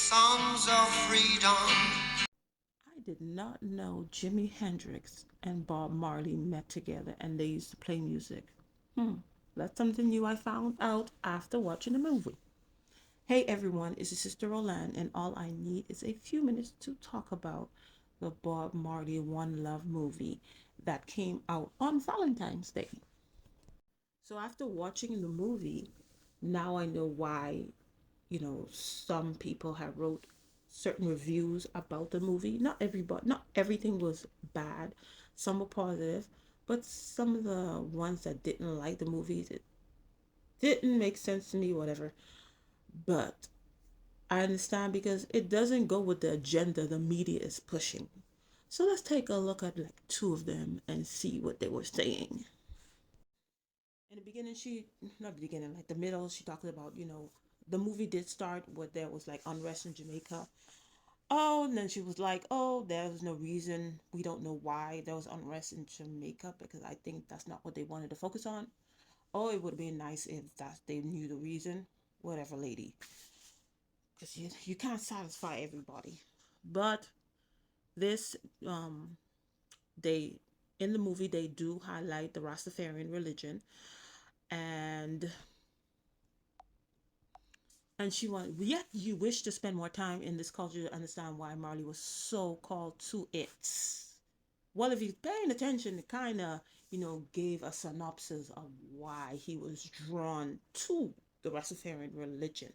songs of freedom. I did not know Jimi Hendrix and Bob Marley met together and they used to play music. Hmm, that's something new I found out after watching the movie. Hey everyone, it's your sister Roland, and all I need is a few minutes to talk about the Bob Marley One Love movie that came out on Valentine's Day. So after watching the movie, now I know why, some people have wrote certain reviews about the movie. Not everybody, not everything was bad. Some were positive, but some of the ones that didn't like the movies, it didn't make sense to me, whatever. But I understand because it doesn't go with the agenda the media is pushing. So let's take a look at like two of them and see what they were saying. In the beginning, not the beginning, like the middle, she talked about, the movie did start where there was like unrest in Jamaica. Oh, and then she was like, oh, there was no reason. We don't know why there was unrest in Jamaica because I think that's not what they wanted to focus on. Oh, it would have been nice if that they knew the reason. Whatever, lady. Because you can't satisfy everybody. But this, they, in the movie, they do highlight the Rastafarian religion. And she wanted, yet you wish to spend more time in this culture to understand why Marley was so called to it. Well, if you're paying attention, it kind of, gave a synopsis of why he was drawn to the Rastafarian religion.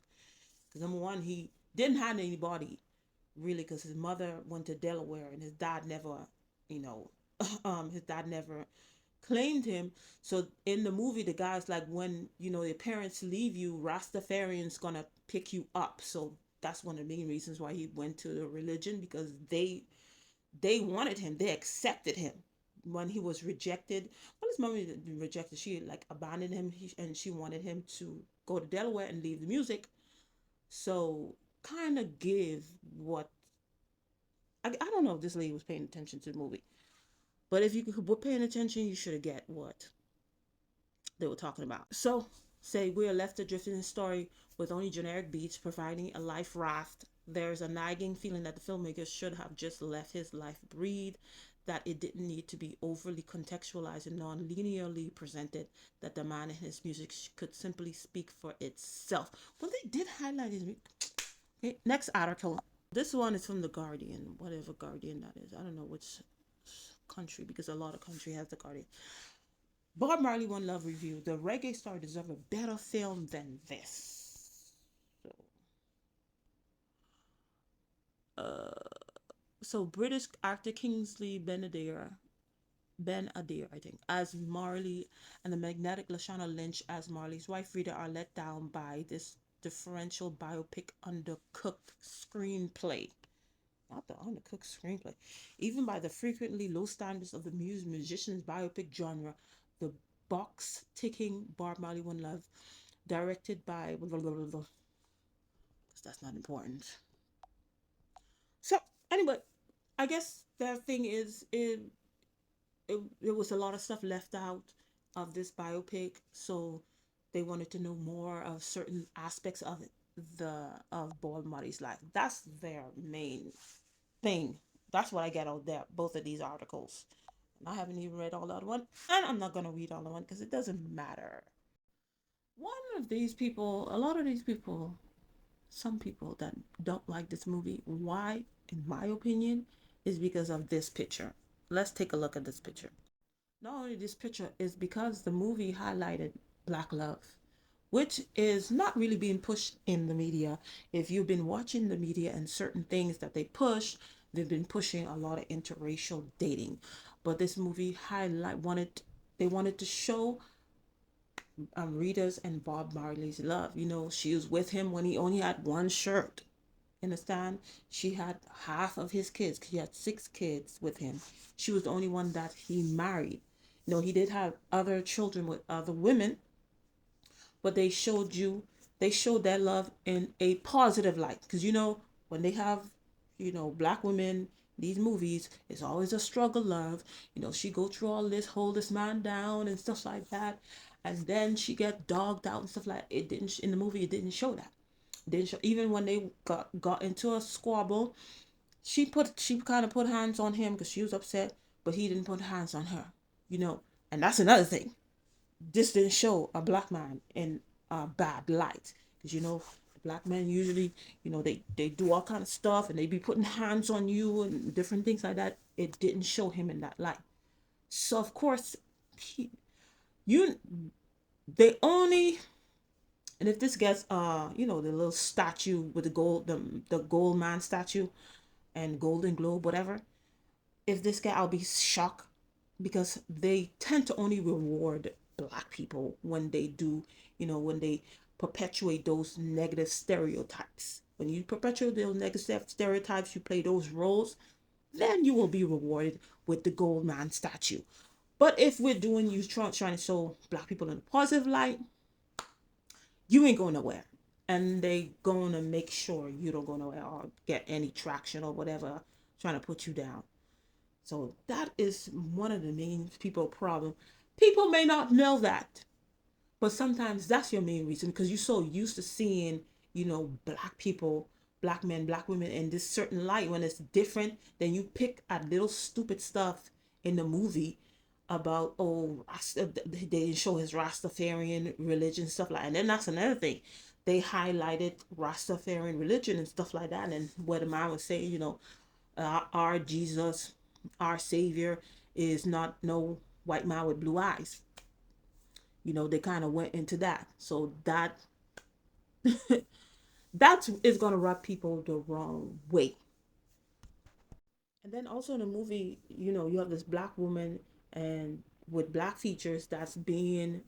Because number one, he didn't have anybody really, because his mother went to Delaware and his dad never, you know, his dad never claimed him. So in the movie, the guy's like, when your parents leave you, Rastafarian's gonna pick you up. So that's one of the main reasons why he went to the religion, because they wanted him, they accepted him when he was rejected. Well, his mom didn't rejected, she like abandoned him, and she wanted him to go to Delaware and leave the music. So kind of give what I don't know if this lady was paying attention to the movie, but if you were paying attention, you should have get what they were talking about. So, say we are left adrift in the story with only generic beats providing a life raft. There's a nagging feeling that the filmmaker should have just let his life breathe, that it didn't need to be overly contextualized and non-linearly presented, that the man and his music could simply speak for itself. Well, they did highlight his. Okay, next article. This one is from the Guardian, whatever Guardian that is. I don't know which country, because a lot of country has the Guardian. Bob Marley One Love review. The reggae star deserves a better film than this. So, British actor Kingsley Ben Adair, I think, as Marley, and the magnetic Lashana Lynch as Marley's wife, reader, are let down by this differential biopic undercooked screenplay. Not the undercooked screenplay. Even by the frequently low standards of the musician's biopic genre, the box ticking Bob Marley One Love, directed by blah, blah, blah, blah. That's not important. So anyway, I guess the thing is, it was a lot of stuff left out of this biopic, so they wanted to know more of certain aspects of it, the of Bob Marley's life. That's their main thing. That's what I get out there, both of these articles. And I haven't even read all the other one, and I'm not gonna read all the one because it doesn't matter. One of these people, a lot of these people, some people that don't like this movie, why, in my opinion, is because of this picture. Let's take a look at this picture. Not only this picture, is because the movie highlighted black love, which is not really being pushed in the media. If you've been watching the media and certain things that they push, they've been pushing a lot of interracial dating. But this movie they wanted to show Rita's and Bob Marley's love. She was with him when he only had one shirt. Understand? She had half of his kids. He had 6 kids with him. She was the only one that he married. He did have other children with other women, but they showed that love in a positive light. Because when they have, black women, these movies, it's always a struggle love. She go through all this, hold this man down and stuff like that. And then she get dogged out and stuff like that. It didn't, in the movie, it didn't show that. Didn't show, even when they got into a squabble, she kind of put hands on him because she was upset, but he didn't put hands on her. You know, and that's another thing. This didn't show a black man in a bad light, because the black men usually, they do all kind of stuff and they be putting hands on you and different things like that. It didn't show him in that light. So of course, he, you they only, and if this gets the little statue with the gold man statue and Golden Globe, whatever. If this guy, I'll be shocked, because they tend to only reward black people when they do, when they perpetuate those negative stereotypes. When you perpetuate those negative stereotypes, you play those roles, then you will be rewarded with the gold man statue. But if we're doing you trying to show black people in a positive light, you ain't going nowhere. And they gonna make sure you don't go nowhere or get any traction or whatever, trying to put you down. So that is one of the main people problem. People may not know that, but sometimes that's your main reason, because you're so used to seeing, black people, black men, black women in this certain light. When it's different, then you pick at little stupid stuff in the movie about, oh, they didn't show his Rastafarian religion, stuff like that. And then that's another thing. They highlighted Rastafarian religion and stuff like that. And where the man was saying, our Jesus, our Savior, is not no white man with blue eyes. They kind of went into that. So that is going to rub people the wrong way. And then also in the movie, you have this black woman and with black features that's being,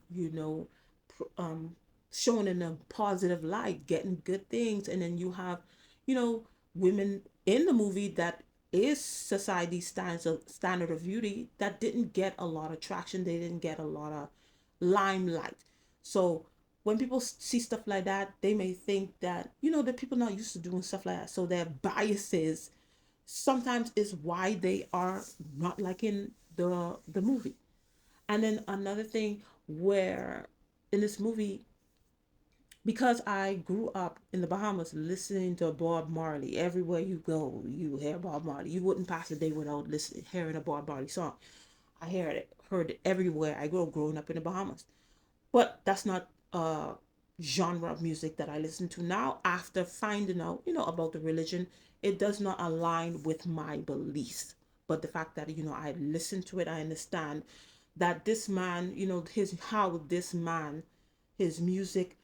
shown in a positive light, getting good things. And then you have, you know, women in the movie that is society's standard of beauty that didn't get a lot of traction. They didn't get a lot of limelight. So when people see stuff like that, they may think that, the people not used to doing stuff like that. So their biases sometimes is why they are not liking the movie. And then another thing, where in this movie, because I grew up in the Bahamas listening to Bob Marley, everywhere you go, you hear Bob Marley. You wouldn't pass a day without listening, hearing a Bob Marley song. I heard it everywhere. I grew up growing up in the Bahamas. But that's not a genre of music that I listen to now. After finding out, about the religion, it does not align with my beliefs. But the fact that, I listen to it, I understand that this man, his how this man, his music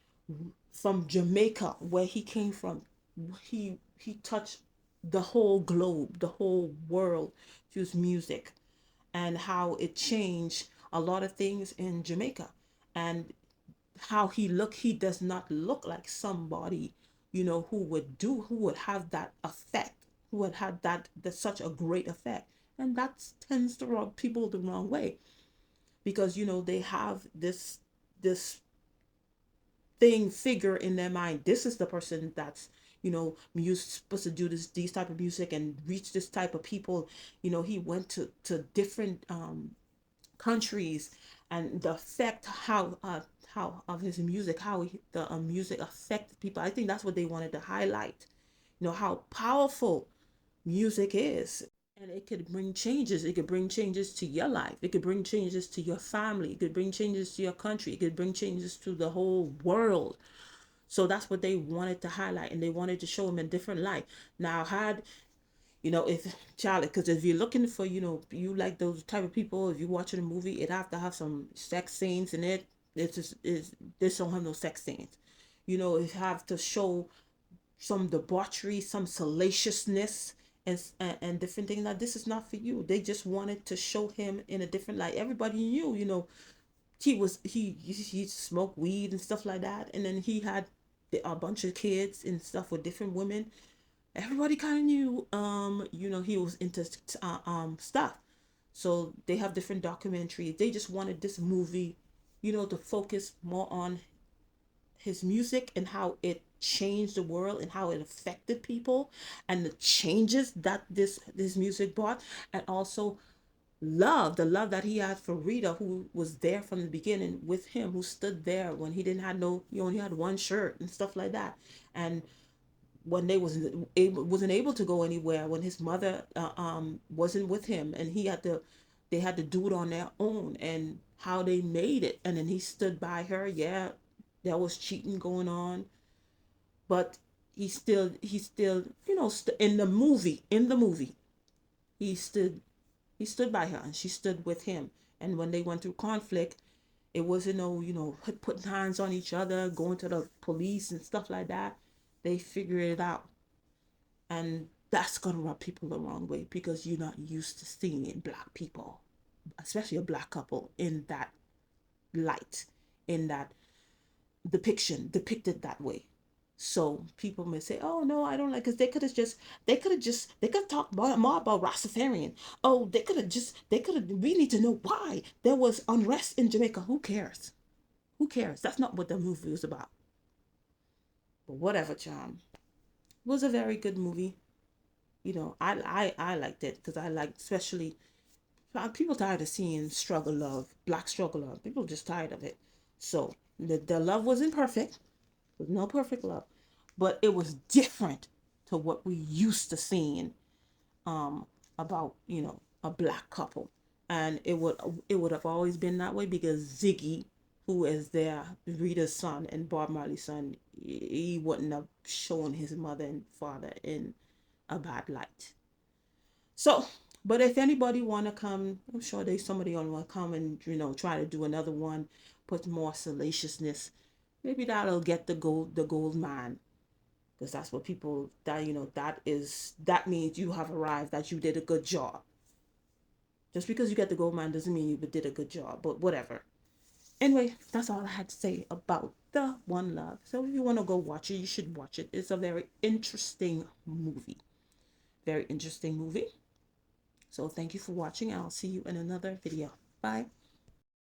from Jamaica, where he came from, he touched the whole globe, the whole world through his music, and how it changed a lot of things in Jamaica. And how he does not look like somebody, who would have that effect, who would have that such a great effect. And that tends to rub people the wrong way, because they have this thing figure in their mind. This is the person that's, music supposed to do these type of music and reach this type of people. He went to different countries, and the effect, how of his music, how the music affected people. I think that's what they wanted to highlight. How powerful music is, and it could bring changes. It could bring changes to your life. It could bring changes to your family. It could bring changes to your country. It could bring changes to the whole world. So that's what they wanted to highlight, and they wanted to show him in a different light. Now, had if Charlie, because if you're looking for, you like those type of people, if you're watching a movie, it have to have some sex scenes in it. It's just is this don't have no sex scenes. It have to show some debauchery, some salaciousness, and different things. Now, this is not for you. They just wanted to show him in a different light. Everybody knew, he smoked weed and stuff like that, and then he had a bunch of kids and stuff with different women. Everybody kind of knew, he was into stuff. So they have different documentaries. They just wanted this movie, to focus more on his music and how it changed the world and how it affected people, and the changes that this music brought. And also love, the love that he had for Rita, who was there from the beginning with him, who stood there when he didn't have no, he only had one shirt and stuff like that. And when they wasn't able to go anywhere, when his mother wasn't with him, and they had to do it on their own, and how they made it, and then he stood by her. Yeah, there was cheating going on, but he still in the movie he stood he stood by her, and she stood with him. And when they went through conflict, it wasn't no, putting hands on each other, going to the police and stuff like that. They figured it out. And that's going to rub people the wrong way, because you're not used to seeing black people, especially a black couple, in that light, in that depicted that way. So people may say, "Oh no, I don't like," because they could have talked more about Rastafarian. Oh, they could have. We need to know why there was unrest in Jamaica. Who cares? Who cares? That's not what the movie was about. But whatever, charm. It was a very good movie. I liked it, because I liked, especially, people tired of seeing struggle love, black struggle love. People just tired of it. So the love wasn't perfect. There was no perfect love, but it was different to what we used to seeing, um about, a black couple. And it would have always been that way, because Ziggy, who is their Rita's son and Bob Marley's son, he wouldn't have shown his mother and father in a bad light. So, but if anybody want to come, I'm sure there's somebody on want to come and, try to do another one, put more salaciousness. Maybe that'll get the gold man, because that's what people, that means you have arrived, that you did a good job. Just because you get the gold man doesn't mean you did a good job, but whatever. Anyway, that's all I had to say about the One Love. So if you want to go watch it, you should watch it. It's a very interesting movie. Very interesting movie. So thank you for watching. I'll see you in another video. Bye.